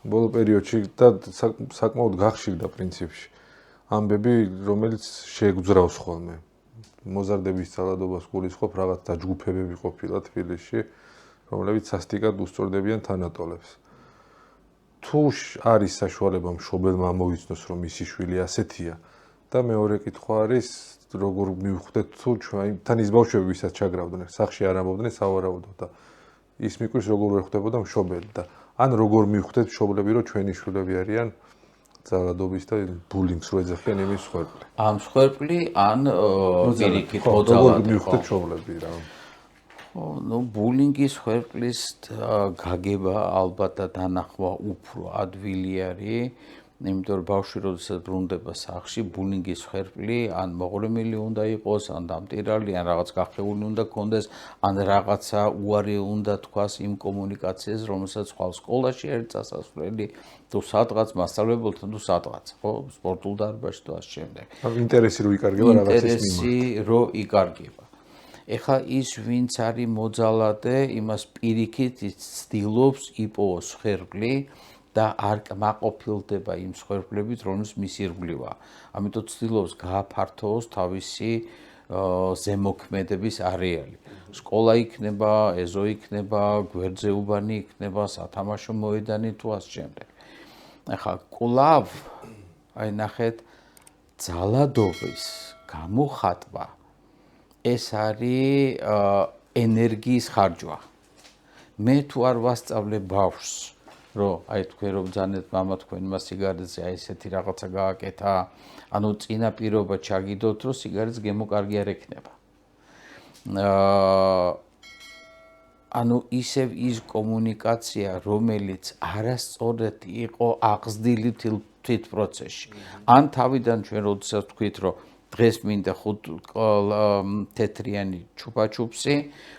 ბოლო პერიოდში და საკმაოდ გახშირდა პრინციპში. ამბები, რომელიც შეგვძრავს ხოლმე. მოზარდების ძალადობას გულისხმობ რაღაც დაჯგუფებები ყოფილა თბილისში, რომლებიც სასტიკად უსწორდებიან თანატოლებს. თუ არის საშუალება მშობელმა ამოვიცნოს, რომ მისი შვილი ასეთია და მეორე კითხვა არის, როგორ მივხვდეთ თუ თან ის ბავშვები, ვისაც ჩაგრავდნენ, სახლში არ ამბობდნენ, სავარაუდოდ და ის მიკვირს როგორ ვერ ხვდებოდა მშობელი და ან როგორ მივხვდეთ მშობლები, რომ ჩვენი შვილები არიან ძალადობის და ბულინგს რო ეძახიან იმის მსხვერპლი. ამ მსხვერპლი ან პირიქით მოძალადე. როგორ მივხვდეთ მშობლები რა. ნუ ბულინგის მსხვერპლის გაგება ალბათ და დანახვა უფრო ადვილი არის, იმიტომ რომ ბავშვი როდესაც ბრუნდება სახლში, ბულინგის მსხვერპლი ან მოღრმილი უნდა იყოს, ან დამტირალი, ან რაღაც გახეული უნდა კონდეს, ან რაღაცა უარი უნდა თქვას იმ კომუნიკაციას, რომელსაც ხვალ სკოლაში ერთ წასასვლელი, თუ სადღაც მასწავლებელთან თუ სადღაც, ხო, სპორტულ დარბაზში თუ ამ შემდეგ. ინტერესი რო იკარგება რაღაცის მიმართ. ინტერესი რო იკარგება. ეხა ის ვინც არის მოძალადე, იმას პირიქით ცდილობს იპოვოს მსხვერპლი და არ კმაყოფილდება იმ მსხვერპლებით, რომელიც მის ირგვლივაა. ამიტომ ცდილობს გააფართოვოს თავისი ზემოქმედების არეალი. სკოლა იქნება, ეზო იქნება, გვერდზე უბანი იქნება, სათამაშო მოედანი თუ ამ შემდეგ. ეხა კვლავ აი ნახეთ ძალადობის გამოხატვა ეს არის ენერგიის ხარჯვა. მე თუ არ ვასწავლებ ბავშვს, რომ აი თქვენ რომ ბრძანეთ მამა თქვენმა სიგარეტზე აი ესეთი რაღაცა გააკეთა, ანუ წინა პირობა ჩაგიდოთ, რომ სიგარეტს გემოკარგი არ ექნება. ანუ ისევ ის კომუნიკაცია, რომელიც არასწორად იყო აღზრდილი თვით პროცესში. ან თავიდან ჩვენ როდესაც თქვით, რომ დღეს მინდა 5 თეთრიანი ჩუპაჩუპსი,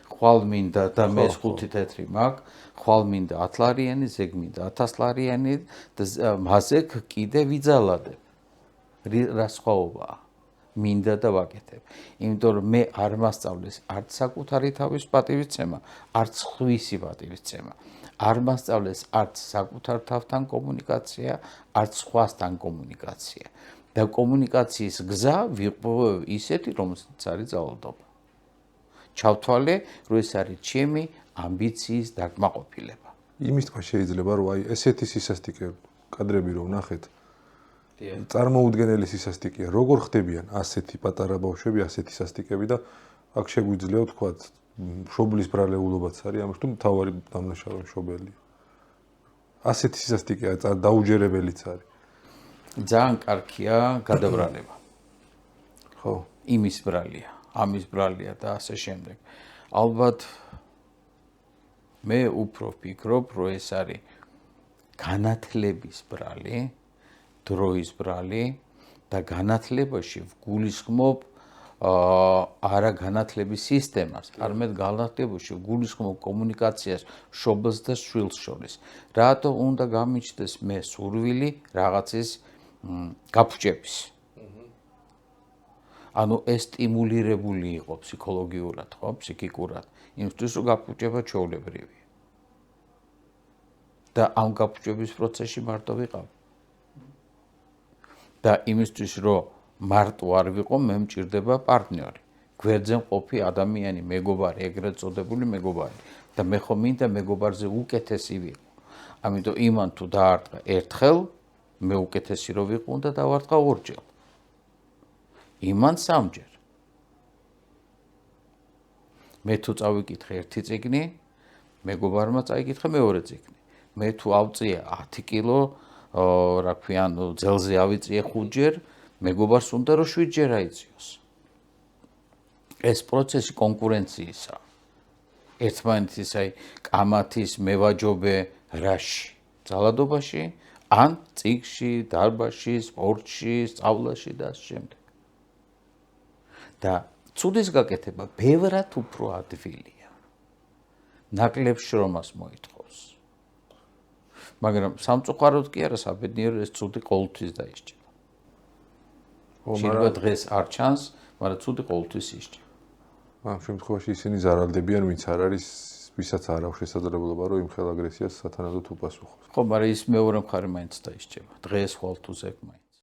ხვალ მინდა და მე 5 თეთრი მაქვს, ხვალ მინდა 10 ლარიანი, ზეგ მინდა 1000 ლარიანი და მასე კიდე ვიძალადებ. რა სხვაობაა? მინდა და ვაკეთებ. იმიტომ რომ მე არ მასწავლეს არც საკუთარი თავის პატივისცემა, არც სხვისი პატივისცემა. არ მასწავლეს არც საკუთარ თავთან კომუნიკაცია, არც სხვასთან კომუნიკაცია. და კომუნიკაციის გზა ვიყო ისეთი, რომელსაც არის ძალადობა. ჩავთვალე, რომ ეს არის ჩემი ამბიციის დაკმაყოფილება. იმის თქვა შეიძლება, რომ აი ესეთი სისასტიკე კადრები რომ ნახეთ, წარმოუდგენელი სისასტიკეა. როგორ ხდებიან ასეთი პატარა ბავშვები, ასეთი სასტიკები და აქ შეგვიძლია თქვა, მშობლის ბრალეულობაც არის, ამას თუ მთავარი დამნაშავე მშობელი. ასეთი სისასტიკეა, დაუჯერებელიც არის. ძალიან კარგია გადაბრალება. ხო, იმის ბრალია, ამის ბრალია და ასე შემდეგ. ალბათ მე უფრო ვფიქრობ, რომ ეს არის განათლების ბრალი, დროის ბრალი და განათლებაში ვგულისხმობ არა განათლების სისტემას, არამედ განათლებაში ვგულისხმობ კომუნიკაციას მშობელს და შვილს შორის. რატო უნდა გამიჩნდეს მე სურვილი რაღაცის გაფუჭების. ანუ ეს სტიმულირებული იყო ფსიქოლოგიურად, ხო, ფსიქიკურად, იმისთვის რომ გაფუჭება ჩვეულებრივია. და ამ გაფუჭების პროცესში მარტო ვიყავ. და იმისთვის რომ მარტო არ ვიყო, მე მჭირდება პარტნიორი. გვერდზე მყოფი ადამიანი, მეგობარი, ეგრეთ წოდებული მეგობარი. და მე ხომ მინდა მეგობარზე უკეთესი ვიყო. ამიტომ იმან თუ დაარტყა ერთხელ, მე უკეთესი რო ვიყო, უნდა დავარტყა ორჯერ. იმან სამჯერ. მე თუ წავიკითხე ერთი წიგნი, მეგობარმა წაიკითხა მეორე წიგნი. მე თუ ავწია 10 კილო, რა ქვია, ძელზე ავიწიე 5ჯერ, მეგობარს უნდა რომ 7ჯერ აიწიოს. ეს პროცესი კონკურენციისა. ერთმანეთის აი კამათის მევაჯობე რაში, ძალადობაში, ან წიგში, დარბაზში, სპორტში, სწავლაში და ამ შემდეგ. და ცუდის გაკეთება ბევრად უფრო ადვილია. ნაკლებ შრომას მოითხოვს. მაგრამ სამწუხაროდ კი არა, საბედნიეროდ ეს ცუდი ყოველთვის დაისჭება. შეიძლება დღეს არ ჩანს, მაგრამ ცუდი ყოველთვის ისჭება. ამ შემთხვევაში ისინი ზარალდებიან, ვინც არ არის ვისაც არ აქვს შესაძლებლობა, რომ იმ ხელ აგრესიას სათანადოდ უპასუხოს. ხო, მაგრამ ის მეორე მხარე მაინც დაისჭება. დღეს ხვალ თუ ზეგ მაინც.